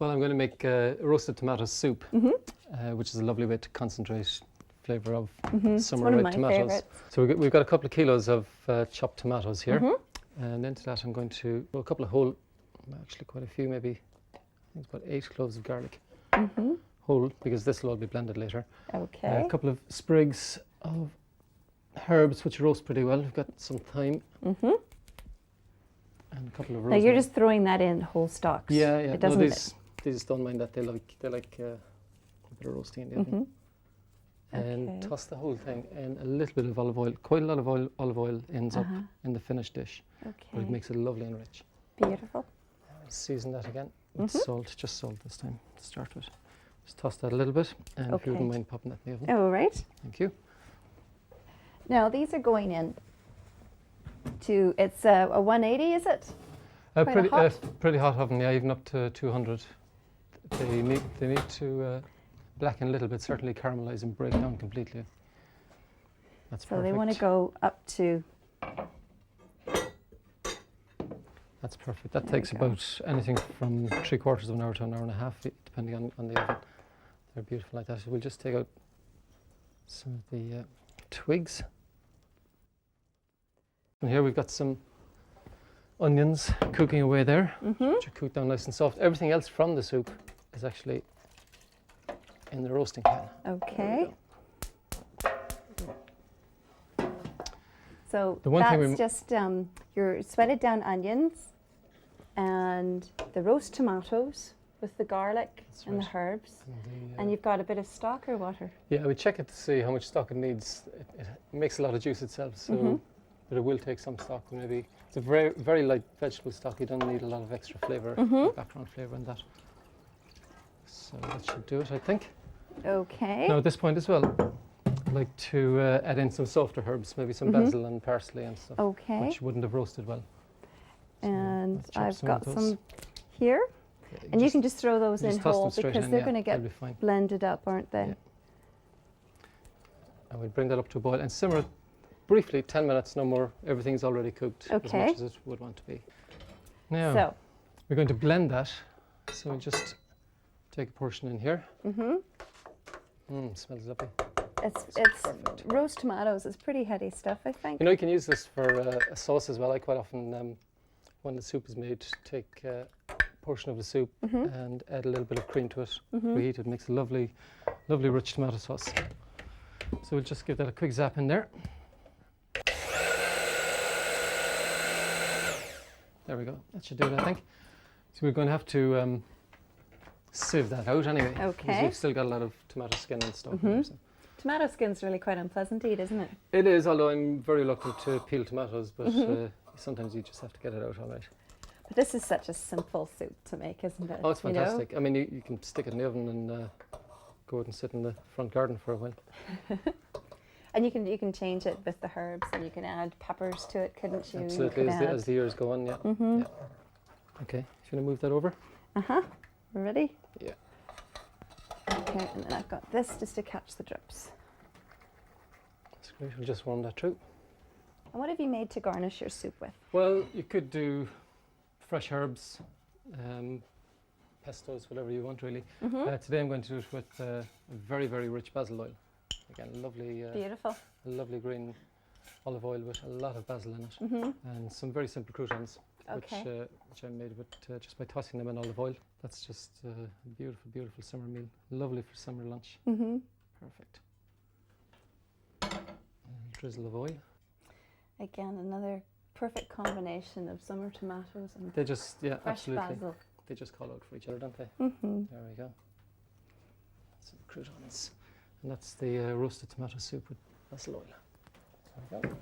Well, I'm going to make roasted tomato soup, which is a lovely way to concentrate flavour of summer red tomatoes. Favorites. So we've got a couple of kilos of chopped tomatoes here. And into that I'm going to a couple of whole, actually quite a few, maybe, I think it's about 8 cloves of garlic. Whole, because this will all be blended later. Okay. A couple of sprigs of herbs which roast pretty well. We've got some thyme. And a couple of rosemary. Now you're just throwing that in whole stalks. Yeah. It No, doesn't. these don't mind that. They like a bit of roasting in the oven. And toss the whole thing in a little bit of olive oil. Quite a lot of olive oil ends up in the finished dish. But it makes it lovely and rich. Beautiful. Season that again with salt, just salt this time to start with. Just toss that a little bit, and if you wouldn't mind popping that in the oven. All right. Thank you. Now these are going in to, it's a 180, is it? Pretty hot oven, yeah, even up to 200. They need to blacken a little bit, certainly caramelise and break down completely. That's perfect. So they want to go up to. That's perfect. That takes about anything from 3/4 of an hour to an hour and a half, depending on the oven. They're beautiful like that. So we'll just take out some of the twigs. And here we've got some onions cooking away there, which are cooked down nice and soft. Everything else from the soup is actually in the roasting pan. Okay. So The one thing that's just your sweated down onions and the roast tomatoes with the garlic and the herbs. And you've got a bit of stock or water? Yeah, we check it to see how much stock it needs. It makes a lot of juice itself, so but it will take some stock. Maybe it's a very, very light vegetable stock. You don't need a lot of extra flavour, background flavour in that. So that should do it, I think. Okay. Now at this point as well, I'd like to add in some softer herbs, maybe some basil and parsley and stuff, which wouldn't have roasted well. So and I've got those. some here. Yeah, And you can just throw those in whole because they're going to get be blended up, aren't they? Yeah. And we'll bring that up to a boil and simmer it briefly, 10 minutes, no more. Everything's already cooked as much as it would want to be. Now, we're going to blend that. So we'll just take a portion in here. Smells lovely. It's roast tomatoes. It's pretty heady stuff, I think. You know, you can use this for a sauce as well. I quite often, when the soup is made, take a portion of the soup and add a little bit of cream to it. Reheat it, makes a lovely, lovely rich tomato sauce. So we'll just give that a quick zap in there. There we go. That should do it, I think. So we're going to have to sieve that out anyway. Because we've still got a lot of tomato skin and stuff. In there, so. Tomato skin's really quite unpleasant to eat, isn't it? It is, although I'm very reluctant to peel tomatoes, but sometimes you just have to get it out all right. But this is such a simple soup to make, isn't it? Oh, it's fantastic. I mean, you can stick it in the oven and go out and sit in the front garden for a while. And you can change it with the herbs, and you can add peppers to it, couldn't you? Absolutely, as the years go on, yeah. Yeah. Okay, should I move that over? We're ready? Yeah. Okay, and then I've got this just to catch the drips. That's great, we'll just warm that through. And what have you made to garnish your soup with? Well, you could do fresh herbs, pestos, whatever you want really. Today I'm going to do it with a very, very rich basil oil. Again, lovely, beautiful, lovely green olive oil with a lot of basil in it, and some very simple croutons, which I made with just by tossing them in olive oil. That's just a beautiful, beautiful summer meal. Lovely for summer lunch. Perfect. A drizzle of oil. Again, another perfect combination of summer tomatoes and they just, fresh absolutely. basil. They just call out for each other, don't they? There we go. Some croutons. And that's the roasted tomato soup with basil oil. There we go.